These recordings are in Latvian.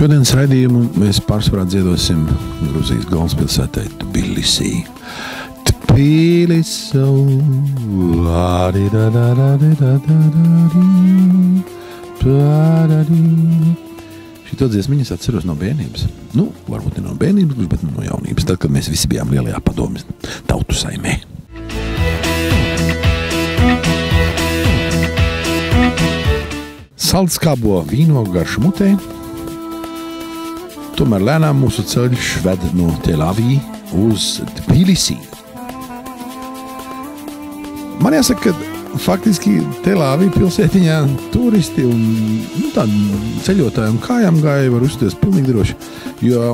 Šodienas raidījumu mēs pārsvarā dziedosim Gruzijas galvaspilsētai Tbilisī. Tbiliso, šito dziesmiņu es atceros no bērnības. Nu, varbūt ne no bērnības, bet no jaunības, tad, kad mēs visi bijām lielajā padomjas tautu saimē. Salds kābo vīnogu garšu mutē. Tomēr lēnām mūsu ceļš ved no Tel-Avī uz Tbilisī. Man jāsaka, ka faktiski Tel-Avī pilsētiņā turisti un tādi ceļotāji un kājām gāja var uzsties pilnīgi droši, jo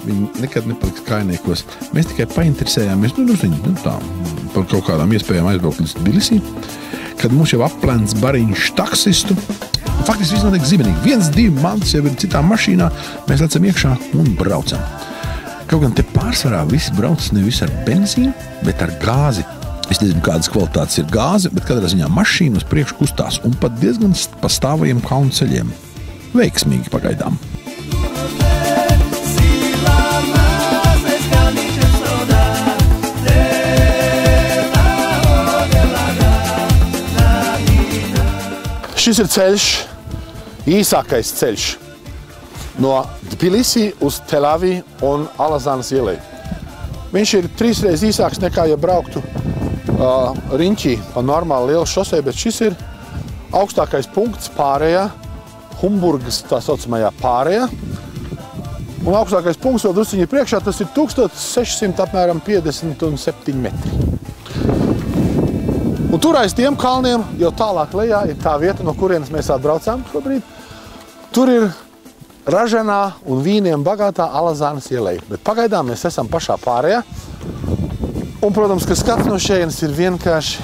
viņi nekad nepaliks kājniekos. Mēs tikai painteresējāmies, par kaut kādām iespējām aizbraukt līdz Tbilisī, kad mums jau aplēns bariņš taksistu. Faktiski viss notiek zibenīgi. 1-2 mantas jau ir citā mašīnā, mēs lecam iekšā un braucam. Kaut gan te pārsvarā visi brauc nevis ar benzīnu, bet ar gāzi. Es nezinu, kādas kvalitātes ir gāze, bet katrā ziņā mašīna uz priekšu kustās un pat diezgan pa stāvajiem kalnu ceļiem. Veiksmīgi pagaidām. Šis ir ceļš, īsākais ceļš no Tbilisī uz Tel-Avī un Alazānas ielai. Viņš ir 3 reizes īsāks nekā, ja brauktu riņķī pa normāli lielu šosei, bet šis ir augstākais punkts pārējā, Humburgas tā saucamajā pārējā. Un augstākais punkts vēl drusciņi priekšā, tas ir 1600 apmēram 57 metri. Un tur aiz tiem kalniem, jau tālāk lejā, ir tā vieta, no kurienes mēs atbraucām šobrīd. Tur ir raženā un vīniem bagātā Alazānas ielai. Bet pagaidām mēs esam pašā pārējā. Un, protams, ka skats no šejienes ir vienkārši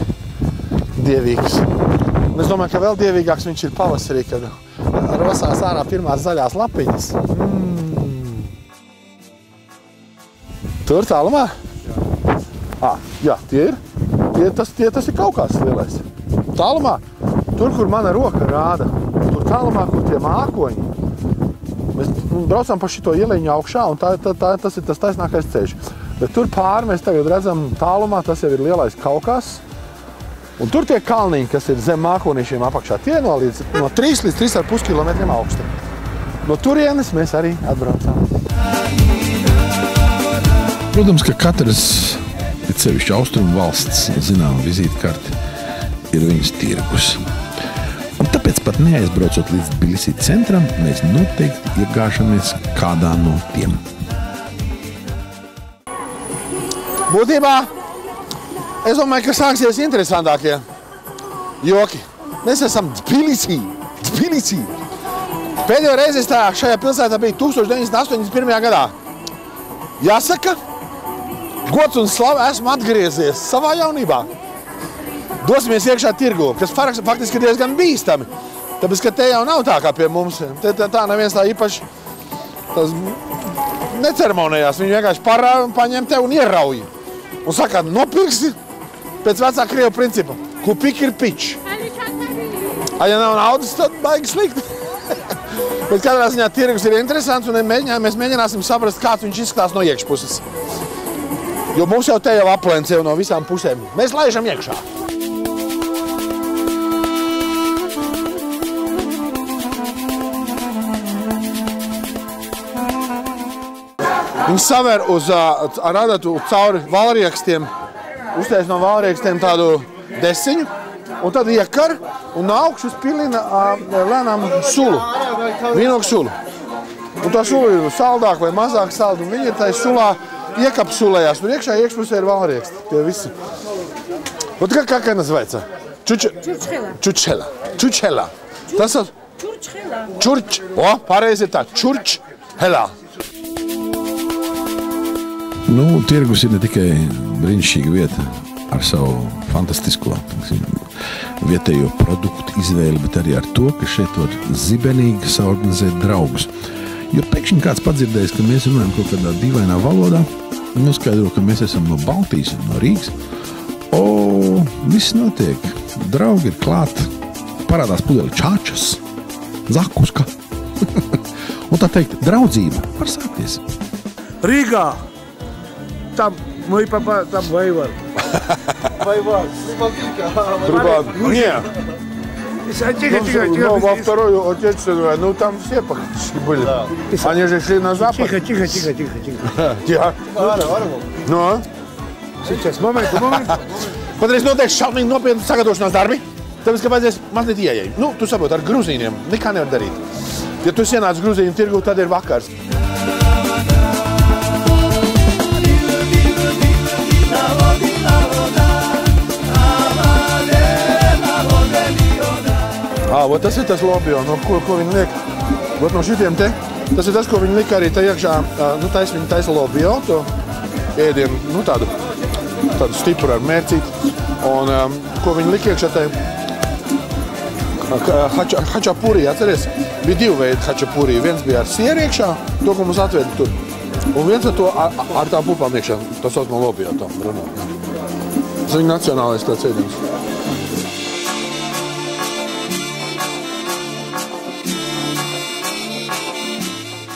dievīgs. Un es domāju, ka vēl dievīgāks viņš ir pavasarī, kad rosās ārā pirmās zaļās lapiņas. Tur tālumā? Jā, tie ir. Tas ir Kaukās lielais. Tālumā, tur, kur mana roka rāda, tur tālumā, kur tie mākoņi. Mēs braucam pa šito ieleņu augšā, un tas ir tas taisnākais ceļš. Bet tur pāri mēs tagad redzam tālumā, tas jau ir lielais Kaukās. Un tur tie kalniņi, kas ir zem mākonīšiem apakšā, tie no 3 līdz 3,5 kilometriem augsti. No turienes mēs arī atbraucām. Protams, ka katrs sevišķi austrumu valsts, zināma vizītkarte, ir viņas tirgus. Un tāpēc pat neaizbraucot līdz Tbilisī centram, mēs noteikti iegāžamies kādā no tiem. Būtībā, es domāju, ka sāksies interesantākie joki. Mēs esam Tbilisī. Pēdējo reizi es šajā pilsētā biju 1981. gadā. Jāsaka, gods un slava, esmu atgriezies savā jaunībā. Dosimies iekšā tirgu, kas faktiski ir diezgan bīstami. Tāpēc, ka te jau nav tā kā pie mums. Tā neviens tā īpaši neceremonējās. Viņi vienkārši paņem tev un ierauj. Un saka, nopirksi pēc vecā krievu principa. Kupik ir pič. Ja nav naudas, tad baigi slikti. Bet katrā ziņā tirgus ir interesants un mēs mēģināsim saprast, kāds viņš izskatās no iekšpuses. Jo mums jau te jau aplēns jau no visām pusēm. Mēs laižam iekšā. Viņi saver ar adatu cauri valriekstiem, uztais no valriekstiem tādu desiņu, un tad iekar un no augšas pilina lēnām sulu, vīnogu sulu. Un tā sula ir saldāk vai mazāk salda, un viņi ir tai sulā iekapsulējās. Tur iekšā iekšpusē ir valrieksti, tie visi. Вот как называется? Čurčhela. Tas ir čurč. O, pareizi ir tā. Čurčhela. Nu, tirgus ir ne tikai brīnišķīga vieta ar savu fantastisko vietējo produktu izvēli, bet arī ar to, ka šeit var zibenīgi saorganizēt draugus. Jo pēkšņi kāds padzirdējis, ka mēs runājam kaut kādā dīvainā valodā, noskaidro, ka mēs esam no Baltijas un no Rīgas. Viss notiek. Draugi ir klāt. Parādās pudeli čāčas, zakuska. Un tā teikt, draudzība var sākties. Rīgā. Tam, tam Vaivar. Vaivar. Не. Тихо. Во Вторую Отечественную, ну там все практически были. Они же шли на запад. Тихо. Тихо. Nu? Сейчас, момент. Patreiz noteikti šausmīgi nopietni sagatavošanās darbi, tāpēc, ka vajadzēs mazliet ieeja. Nu, tu saproti, ar grūzīniem nekā nevar darīt. Ja tu ienāc grūzīņu tirgu, tad ir vakars. Vot tas ir tas lobio, no ko viņi liek. Vot no šitiem te, tas ir tas, ko viņi liek arī te iekšā, nu viņi taisa lobio, to ēdienu, nu tādu stipru ar mērcīti. Un ko viņi liek iekšā te hačapurī, atceries? Bija divi veidi hačapurī. Viens bija ar sieru iekšā, to, ko mums atveda tur. Un viens ar to ar tām pupām iekšā, tas saucamā lobio tam runā. Tas viņa nacionālais tāds ēdiens.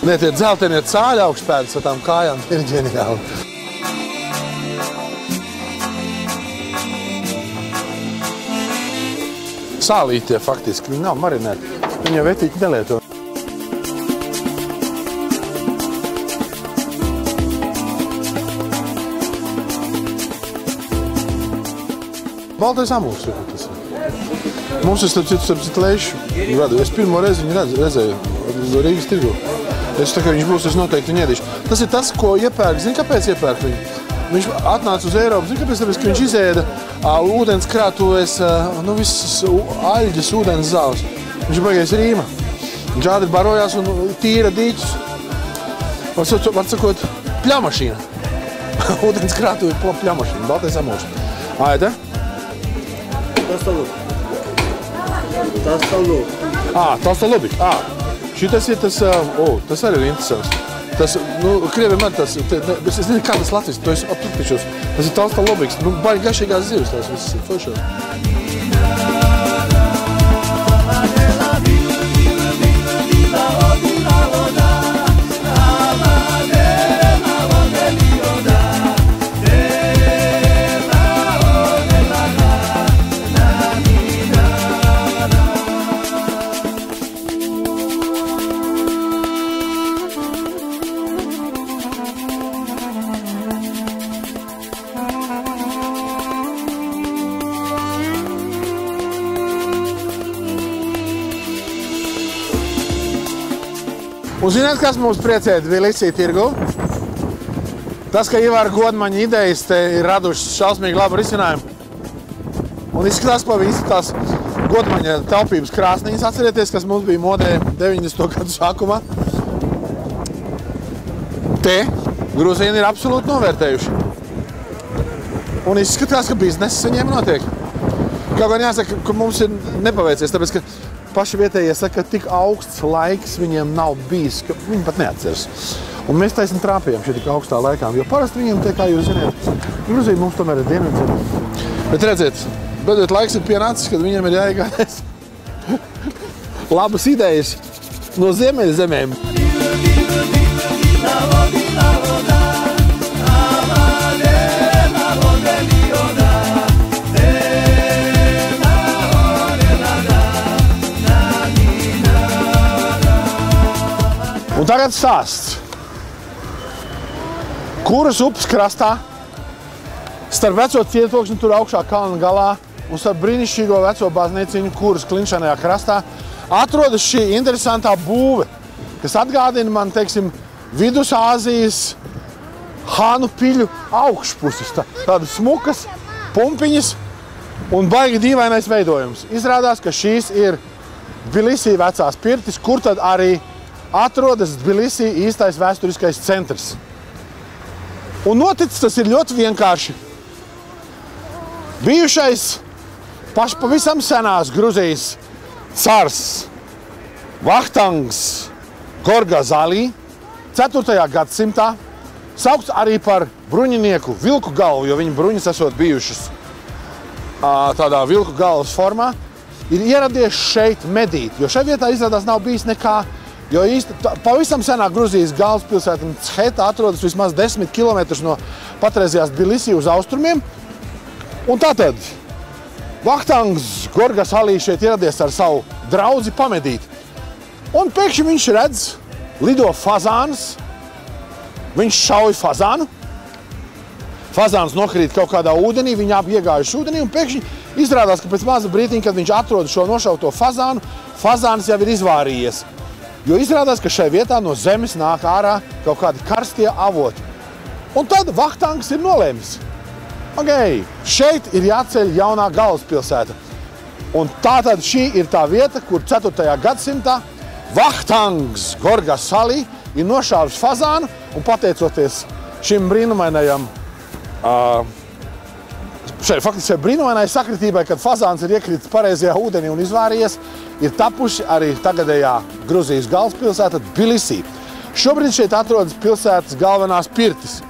Ne, tie dzeltenie cāļi augšpēdas ar tām kājām, tie ir ģeniāli. Sālītie faktiski, viņi nav marinēti. Viņi jau vetīti nelieto. Baltais amūrs ir tas. Mums ir starp citu leišu radu. Es pirmo reizi viņu redzēju Rīgas tirgu. Es tā kā viņš būs, es noteikti viņu ēdīšu. Tas ir tas, ko iepērk. Zini, kāpēc iepērk viņu? Viņš atnāca uz Eiropu. Zini, kāpēc? Tāpēc, ka viņš izēda ūdens krātuvēs, nu visas aļģes ūdens zāles. Viņš ir baigais Rīma. Viņš ātri barojās un tīra dīķus. Var sakot, pļamašīna. Ūdens krātuvē pļamašīna. Baltais amūrs. Aida? Tostolubik. Šitas ir tas, tas arī ir interesants. Tas, nu, krieviem arī tas, es nezinu, kā tas Latvijas, to es aptiktišos. Tas ir tostolubiks, nu, baigi gašīgās zivis, tās visas ir foršās. Un zināt, kas mums priecē Tbilisī tirgu? Tas, ka Ivara Godmaņa idejas te ir radušas šausmīgi labu risinājumu. Un izskatās, pa izskatās Godmaņa taupības krāsnīņas. Atcerieties, kas mums bija modē 90. gadu sākumā. Te grūzīni ir absolūti novērtējuši. Un izskatās, ka bizness viņiem notiek. Kaut gan jāsaka, ka mums ir nepaveicies, tāpēc, ka paši vietējie saka, ka tik augsts laiks viņiem nav bijis, ka viņi pat neatceras. Un mēs taisni trāpījām šeit tik augstā laikā, jo parasti viņiem tie, kā jūs ziniet, Gruzija mums tomēr ir dienvidzeme. Bet redziet, beidzot laiks ir pienācis, kad viņiem ir jāiegādās labas idejas no ziemeļzemēm. Un tagad stāsts. Kuras upes krastā, starp veco cietokšņu tur augšā kalna galā un starp brīnišķīgo veco baznīciņu, kuras klinšanajā krastā, atrodas šī interesantā būve, kas atgādina man, teiksim, Vidusāzijas Hānu piļu augšpuses. Tādas smukas, pumpiņas un baigi dīvainais veidojums. Izrādās, ka šīs ir Tbilisī vecās pirtis, kur tad arī atrodas Tbilisī īstais vēsturiskais centrs. Un noticis tas ir ļoti vienkārši. Bijušais pavisam senās Gruzijas cars Vahtangs Gorgazalī 4. gadsimtā, saukts arī par bruņinieku vilku galvu, jo viņa bruņas esot bijušas tādā vilku galvas formā, ir ieradies šeit medīt, jo šai vietā izrādās nav bijis nekā Jo īsti pavisam senā Gruzijas galvaspilsēta Mtskheta atrodas vismaz 10 kilometrus no patreizējās Tbilisī uz austrumiem. Un tātad Vahtangs Gorgas Alī šeit ieradies ar savu draudzi pamedīt. Un pēkšņi viņš redz, lido fazāns, viņš šauj fazānu. Fazāns nokrīt kaut kādā ūdenī, viņi abi iegājuši ūdenī, un pēkšņi izrādās, ka pēc maza brītiņa, kad viņš atrod šo nošauto fazānu, fazāns jau ir izvārījies. Jo izrādās, ka šai vietā no zemes nāk ārā kaut kādi karstie avoti. Un tad Vahtangs ir nolēmis. Šeit ir jāceļ jaunā galvaspilsēta. Un tātad šī ir tā vieta, kur 4. gadsimtā Vahtangs Gorgas Alī ir nošāvis fazānu un pateicoties šim brīnumainajam faktiski brīnumainai sakritībai, kad fazāns ir iekritis pareizajā ūdenī un izvārījies, ir tapuši arī tagadējā Gruzijas galvaspilsēta Tbilisī. Šobrīd šeit atrodas pilsētas galvenās pirtis,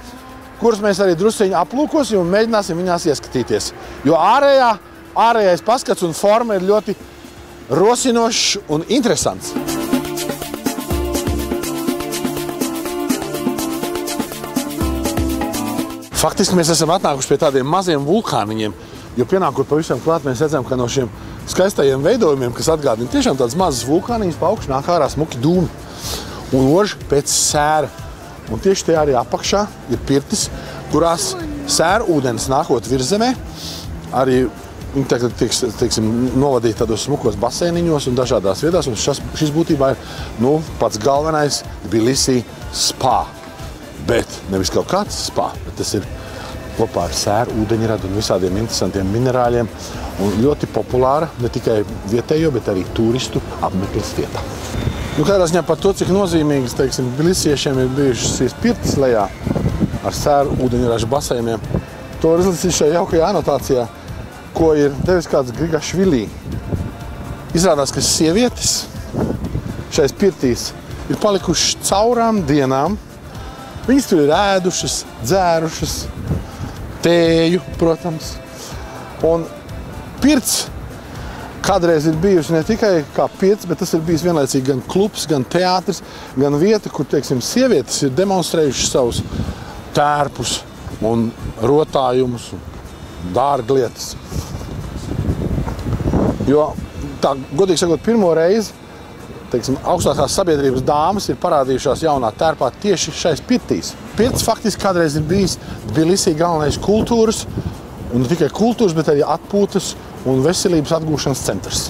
kuras mēs arī drusciņi aplūkosim un mēģināsim viņās ieskatīties. Jo ārējais paskats un forma ir ļoti rosinošs un interesants. Faktiski mēs esam atnākuši pie tādiem maziem vulkāniņiem, jo pienākot pavisam klāt, mēs redzam, ka no šiem skaistajiem veidojumiem, kas atgādina tiešām tādas mazas vulkāniņas, pa augšu nāk ārā smuki dūmi un ož pēc sēra. Un tieši te arī apakšā ir pirtis, kurās sēra ūdens nākot virzemē, arī viņi tagad teiksim, novadīti tādos smukos baseiniņos un dažādās vietās, un šis būtībā ir pats galvenais Tbilisī spa. Bet nevis kaut kāds spa, bet tas ir kopā ar sēru, ūdeņradu un visādiem interesantiem minerāļiem un ļoti populāra ne tikai vietējo, bet arī turistu apmeklēs vietā. Kādā ziņā par to, cik nozīmīgas, teiksim, tbilisiešiem ir bijušas šīs pirtis lejā ar sēru, ūdeņražu baseiniem. To var izlasīt šajā jaukajā anotācijā, ko ir devis kāds Grigašvilī. Izrādās, ka sievietes šais pirtīs ir palikušas caurām dienām. Viņas tur ir ēdušas, dzērušas, tēju, protams. Un pirts kādreiz ir bijusi ne tikai kā pirts, bet tas ir bijis vienlaicīgi gan klubs, gan teātris, gan vieta, kur, teiksim, sievietes ir demonstrējušas savus tērpus un rotājumus un dārglietas. Jo tā, godīgi sakot, pirmo reizi, teiksim, augstākās sabiedrības dāmas ir parādījušās jaunā tērpā tieši šais pirtīs. Pirts faktiski kādreiz ir bijis Tbilisī galvenais kultūras, un ne tikai kultūras, bet arī atpūtas un veselības atgūšanas centrs.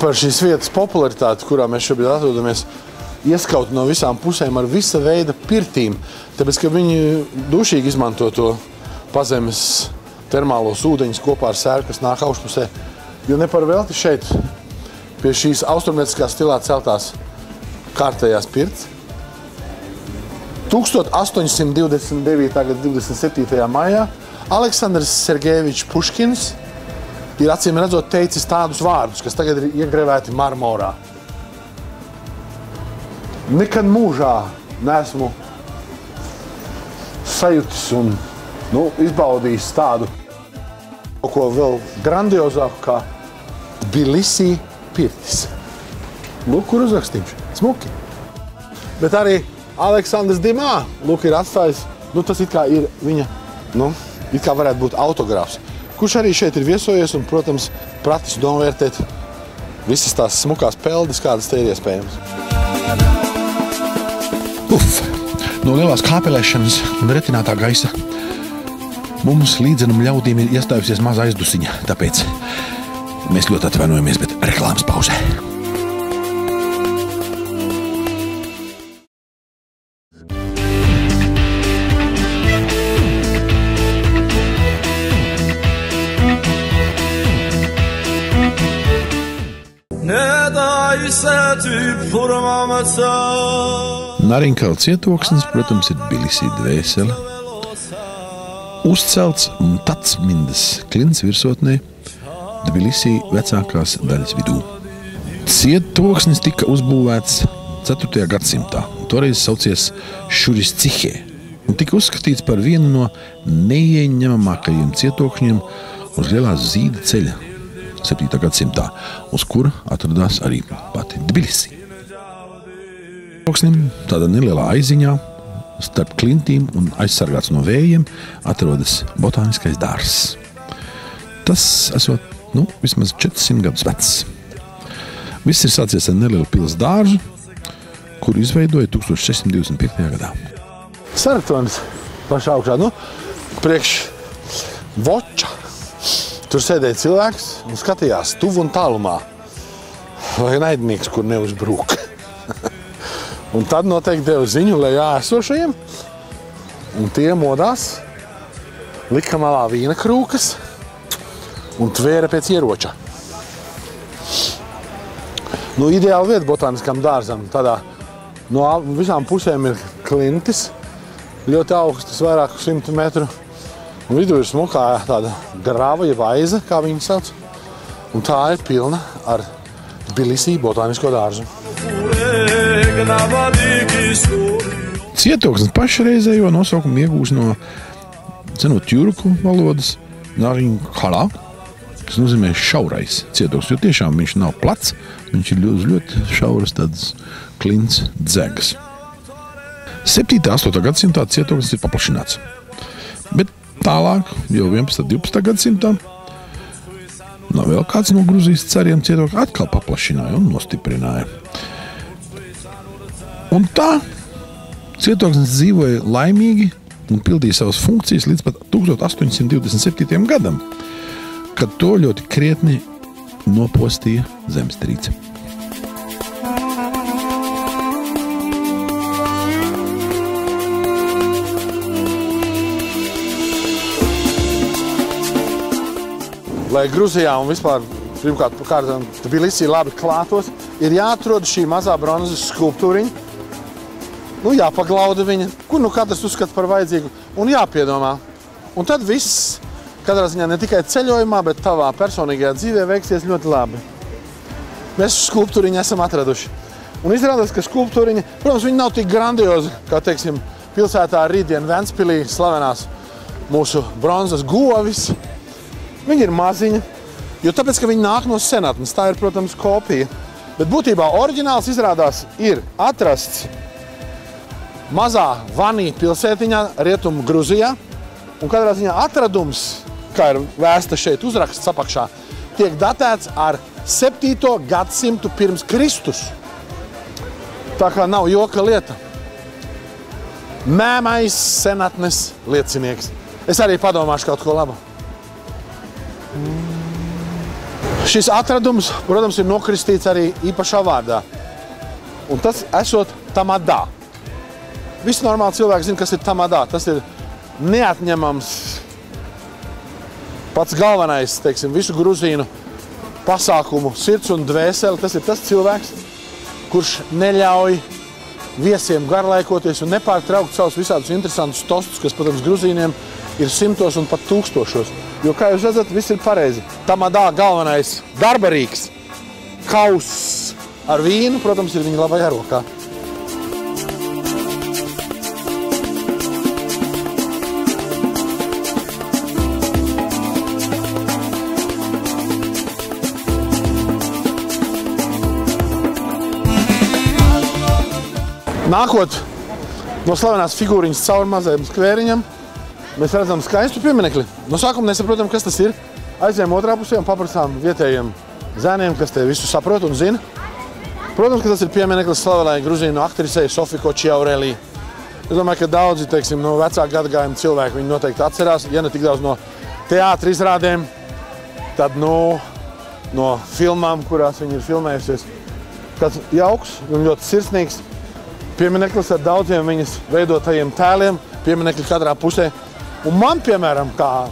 Par šīs vietas popularitāti, kurā mēs šobrīd atrodamies, ieskauti no visām pusēm ar visa veida pirtīm, tāpēc, ka viņi dušīgi izmanto to pazemes termālos ūdeņus kopā ar sēru, kas nāk augšpusē. Jo ne par velti šeit pie šīs austrumnieciskā stilā celtās kārtējās pirts. 1829. gada 27. maijā Aleksandrs Sergejevičs Puškins ir acīm redzot teicis tādus vārdus, kas tagad ir iegrevēti marmorā. Nekad mūžā neesmu sajūtis un izbaudījis tādu ko vēl grandiozāku kā Tbilisī pirtis. Lūk, kur uzrakstījuši. Smuki. Bet arī Aleksandrs Dimā, lūk, ir atstājis, tas it kā ir viņa, it kā varētu būt autogrāfs, kurš arī šeit ir viesojies un, protams, pratis novērtēt visas tās smukās peldes, kādas te ir iespējams. No lielās kāpelēšanas un retinātā gaisa mums līdzenam ļaudīm ir iestājusies maza aizdusiņa, tāpēc mēs ļoti atvainojamies, bet reklāmas pauzē. Narinkala cietoksnis, protams, ir Tbilisī dvēsele. Uzcelts Mtatsmindas klints virsotnē Tbilisī vecākās daļas vidū. Cietoksnis tika uzbūvēts 4. gadsimtā, toreiz saucies Šuriscihē, un tika uzskatīts par vienu no neieņemamākajiem cietokšņiem uz lielās zīda ceļa 7. gadsimtā, uz kura atradās arī pati Tbilisi. Tādā nelielā aiziņā starp klintīm un aizsargāts no vējiem atrodas botāniskais dārzs. Tas esot, vismaz 400 gadus vecs. Viss ir sācies ar nelielu pils dārzu, kuru izveidoja 1625. gadā. Saratonis pašā augšā, priekš voča. Tur sēdēja cilvēks un skatījās tuvu un tālumā. Vai naidnieks, kur neuzbrūk. Un tad noteikti deva ziņu lejā esošajiem. Un tie modās, lika malā vīna krūkas un tvēra pēc ieroča. Ideāla vieta botāniskam dārzam. Tādā no visām pusēm ir klintis, ļoti augstas, vairāku 100 metru. Un vidū ir smukā tāda grava, jeb aiza, kā viņi sauc. Un tā ir pilna ar Tbilisī botānisko dārzu. Cietoksnis pašreizējo nosaukumu iegūst no seno tjurku valodas Nariņu halā, kas nozīmē šaurais cietoksnis, jo tiešām viņš nav plats, viņš ir ļoti šauras tādas klints dzegas. 7. 8. gadsimtā cietoksnis ir paplašināts, bet tālāk, jau 11. 12. gadsimtā, vēl kāds no Gruzijas cariem cietokli atkal paplašināja un nostiprināja. Un tā cietoksnis dzīvoja laimīgi un pildīja savas funkcijas līdz pat 1827. gadam, kad to ļoti krietni nopostīja zemestrīce. Lai Gruzijā un vispār, pirmkārt, Tbilisī labi klātos, ir jāatrod šī mazā bronzas skulptūriņa, jāpaglauda viņa, kur katrs uzskata par vajadzīgu, un jāpiedomā. Un tad viss, katrā ziņā ne tikai ceļojumā, bet tavā personīgajā dzīvē veiksies ļoti labi. Mēs skulptūriņu esam atraduši. Un izrādās, ka skulptūriņa, protams, viņa nav tik grandioza, kā, teiksim, pilsētā rītdien Ventspilī slavenās mūsu bronzas govis. Viņa ir maziņa, jo tāpēc, ka viņa nāk no senatnes, tā ir, protams, kopija. Bet būtībā oriģināls izrādās ir atrasts mazā Vanī pilsētiņā, Rietumu Gruzijā. Un katrā ziņā atradums, kā ir vēsta šeit uzraksts apakšā, tiek datēts ar 7. gadsimtu pirms Kristus. Tā kā nav joka lieta. Mēmais senatnes liecinieks. Es arī padomāšu kaut ko labu. Šis atradums, protams, ir nokristīts arī īpašā vārdā. Un tas esot Tamadā. Visi normāli cilvēki zina, kas ir Tamadā. Tas ir neatņemams, pats galvenais, teiksim, visu gruzīnu pasākumu sirds un dvēseli. Tas ir tas cilvēks, kurš neļauj viesiem garlaikoties un nepārtraukt savus visādus interesantus tostus, kas, protams, gruzīniem ir 100 un pat 1000. Jo, kā jūs redzat, viss ir pareizi. Tamadā galvenais darbarīgs kauss ar vīnu, protams, ir viņa labajā rokā. Nākot no slavenās figūriņas cauri mazajam skvēriņam, mēs redzam skaistu pieminekli. No sākuma nesaprotam, kas tas ir. Aizējām otrā pusē un paprasām vietējiem zēniem, kas te visu saprot un zina. Protams, ka tas ir piemineklis slavenai gruzīnu aktrisei Sofija Kočiaurelī. Es domāju, ka daudzi, teiksim, no vecāku gadagājumu cilvēku viņi noteikti atcerās, ja ne tik daudz no teātra izrādēm, tad no filmām, kurās viņi ir filmējusies. Kāds jauks un ļoti sirsnīgs piemineklis ar daudziem viņas veidotajiem tēliem, pieminekļi katrā pusē. Un man, piemēram, kā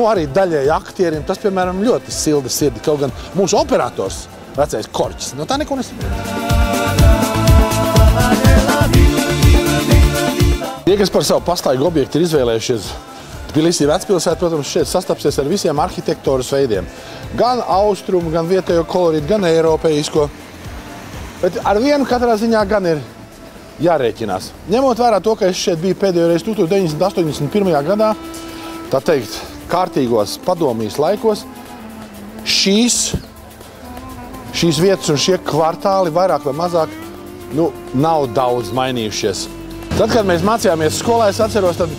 arī daļēji aktierim, tas, piemēram, ļoti silda sirdi. Kaut gan mūsu operators, vecais Korķis, no tā neko nesaprot. Tie, kas par savu pastaigu objektu ir izvēlējušies Tbilisī vecpilsētu, protams, šeit sastapsies ar visiem arhitektūras veidiem. Gan austrumu, gan vietējo kolorītu, gan eiropeisko. Bet ar vienu katrā ziņā gan ir jārēķinās. Ņemot vērā to, ka es šeit biju pēdējo reizi 1981. gadā, tā teikt, kārtīgos padomijas laikos, šīs vietas un šie kvartāli vairāk vai mazāk nav daudz mainījušies. Tad, kad mēs mācījāmies skolā, es atceros, tad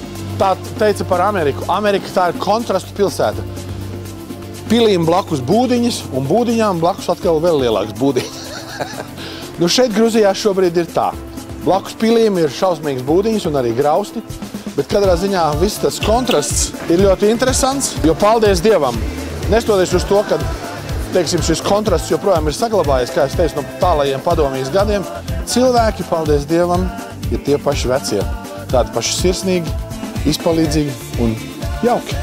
tā teica par Ameriku. Amerika tā ir kontrastu pilsēta. Pilīm blakus būdiņas un būdiņām blakus atkal vēl lielāks būdiņas. Šeit Gruzijā šobrīd ir tā. Blakus pilīm ir šausmīgas būdiņas un arī grausti, bet katrā ziņā viss tas kontrasts ir ļoti interesants, jo paldies Dievam, nestoties uz to, ka teiksim, šis kontrasts joprojām ir saglabājies, kā es teicu, no tālajiem padomijas gadiem, cilvēki, paldies Dievam, ir tie paši vecie, tādi paši sirsnīgi, izpalīdzīgi un jauki.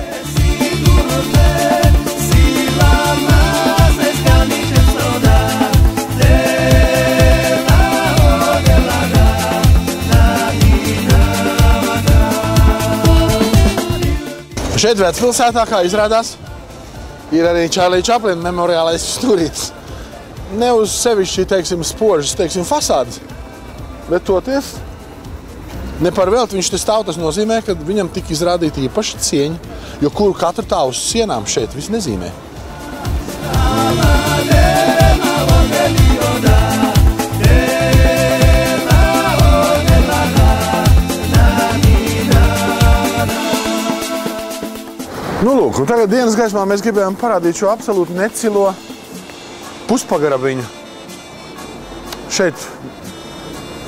Šeit vecpilsētā, kā izrādās, ir arī Čārlija Čaplina memoriālais stūrītis. Ne uz sevišķi, teiksim, spožas, teiksim, fasādes, bet toties, ne par velti viņš te stāv, tas nozīmē, ka viņam tika izrādīta īpaša cieņa, jo kuru katru tā uz sienām šeit viss nezīmē. Lūk, tagad dienas gaismā mēs gribējām parādīt šo absolūti necilo puspagarabiņu. Šeit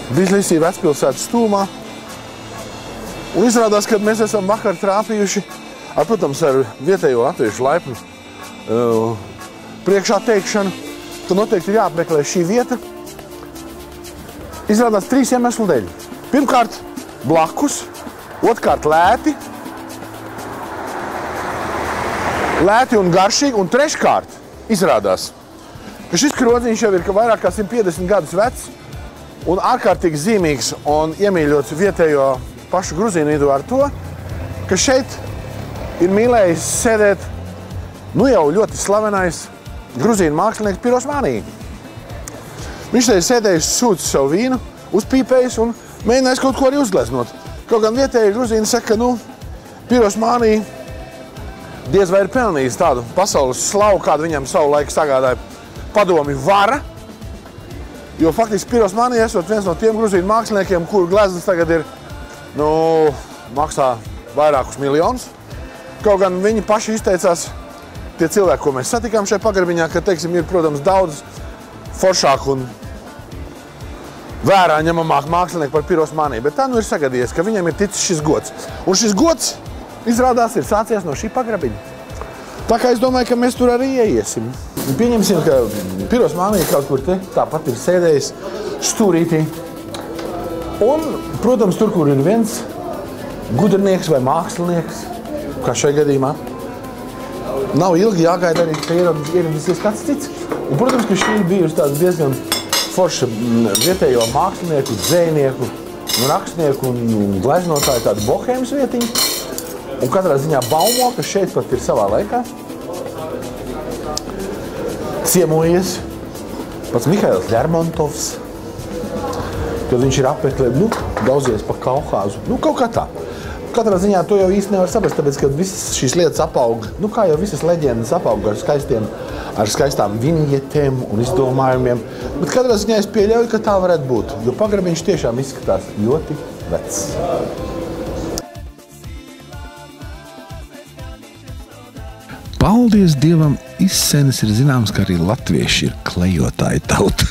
Tbilisī vecpilsētas stūmā. Un izrādās, ka mēs esam vakar trāpījuši, protams, ar vietējo latviešu laipnu priekšā teikšanu, ka noteikti ir jāapmeklē šī vieta. Izrādās 3 iemeslu dēļ. Pirmkārt, blakus, otrkārt lēti un garšīgi, un treškārt izrādās, ka šis krodziņš jau ir vairāk kā 150 gadus vecs un ārkārtīgi zīmīgs un iemīļots vietējo pašu gruzīnu vidu ar to, ka šeit ir mīlējis sēdēt jau ļoti slavenais gruzīnu mākslinieks Pirosmanī. Viņš te ir sēdējis, sūcis savu vīnu, uzpīpējis un mēģinājis kaut ko arī uzgleznot. Kaut gan vietēji gruzīni saka, ka Pirosmanī diez vai ir pelnījis tādu pasaules slavu, kādu viņam savu laiku sagādāja padomi vara, jo faktiski Pirosmanī esot viens no tiem gruzīnu māksliniekiem, kuru gleznas tagad ir, maksā vairākus miljonus. Kaut gan viņi paši izteicās, tie cilvēki, ko mēs satikām šajā pagarbiņā, ka, teiksim, ir, protams, daudz foršāk un vērā ņemamāk mākslinieki par Pirosmanī, bet tā ir sagadījies, ka viņam ir ticis šis gods. Un šis gods izrādās ir sācies no šī pagrabiņa. Tā kā es domāju, ka mēs tur arī ieiesim. Pieņemsim, ka Pirosmanī kaut kur te tāpat ir sēdējis stūrītī. Un, protams, tur, kur ir viens gudrnieks vai mākslinieks, kā šajā gadījumā, nav ilgi jāgaida arī, ka ieradīsies kāds cits. Un, protams, ka šī ir bijusi tāds diezgan forša vietējo mākslinieku, dzējnieku, rakstnieku un gleznotāju tādu bohēmas vietiņu. Un katrā ziņā baumo, ka šeit pat ir savā laikā ciemojies pats Mihails Ļermontovs, kad viņš ir apmeklē, daudzies pa Kaukāzu. Kaut kā tā. Katrā ziņā to jau īsti nevar saprast, tāpēc, ka visas šīs lietas apaug, kā jau visas leģendas apaug ar skaistām vinjetēm un izdomājumiem. Bet katrā ziņā es pieļauju, ka tā varētu būt, jo pagrabiņš tiešām izskatās ļoti vecs. Paldies Dievam, izsenis ir zināms, ka arī latvieši ir klejotāji tauta.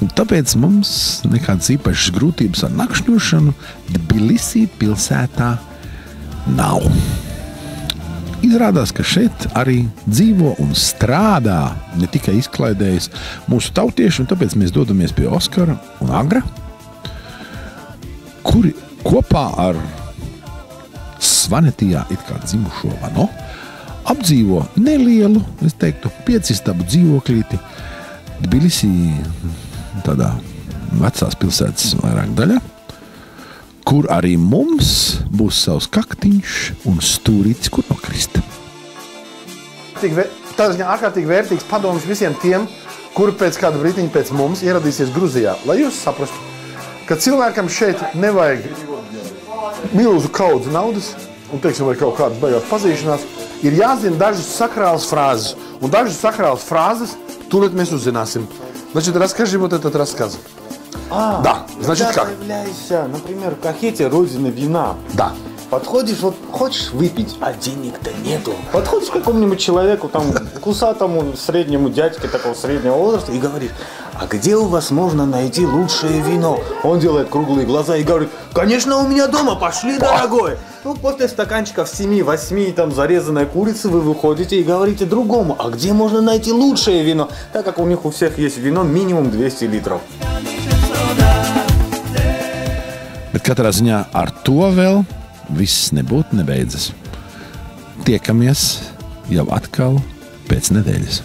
Un tāpēc mums nekādas īpašas grūtības ar nakšņošanu Tbilisī pilsētā nav. Izrādās, ka šeit arī dzīvo un strādā, ne tikai izklaidējas mūsu tautieši, un tāpēc mēs dodamies pie Oskara un Agra, kuri kopā ar Svanetijā it kā dzimušo Vano apdzīvo nelielu, es teiktu, 5-istabu dzīvoklīti Tbilisī, tādā vecās pilsētas vairāk daļā, kur arī mums būs savs kaktiņš un stūrītis, kur nokrist. Tādā ziņā ārkārtīgi vērtīgs padoms visiem tiem, kuri pēc kāda brītiņa pēc mums ieradīsies Gruzijā. Lai jūs saprastu, ka cilvēkam šeit nevajag milzu kaudzi naudas un, teiksim, vai kaut kādas baigās pazīšanās, ir jāzina dažas sakrālas frāzes. Un dažas sakrālas frāzes, tur mēs uzzināsim. Значит, расскажи вот этот рассказ. Да, значит как? Появляешься, например, в кахете родины вина. Да. Подходишь, вот хочешь выпить, а денег-то нету. Подходишь к какому-нибудь человеку, там, кусатому, среднему дядьке такого среднего возраста и говоришь, а где у вас можно найти лучшее вино? Он делает круглые глаза и говорит, конечно, у меня дома, пошли, дорогой. Ну, после стаканчиков 7-8 там зарезанной курицы вы выходите и говорите другому, а где можно найти лучшее вино? Так как у них у всех есть вино минимум 200 литров. Bet katrā ziņā ar to vēl viss nebūtu nebeidzas. Tiekamies jau atkal pēc nedēļas.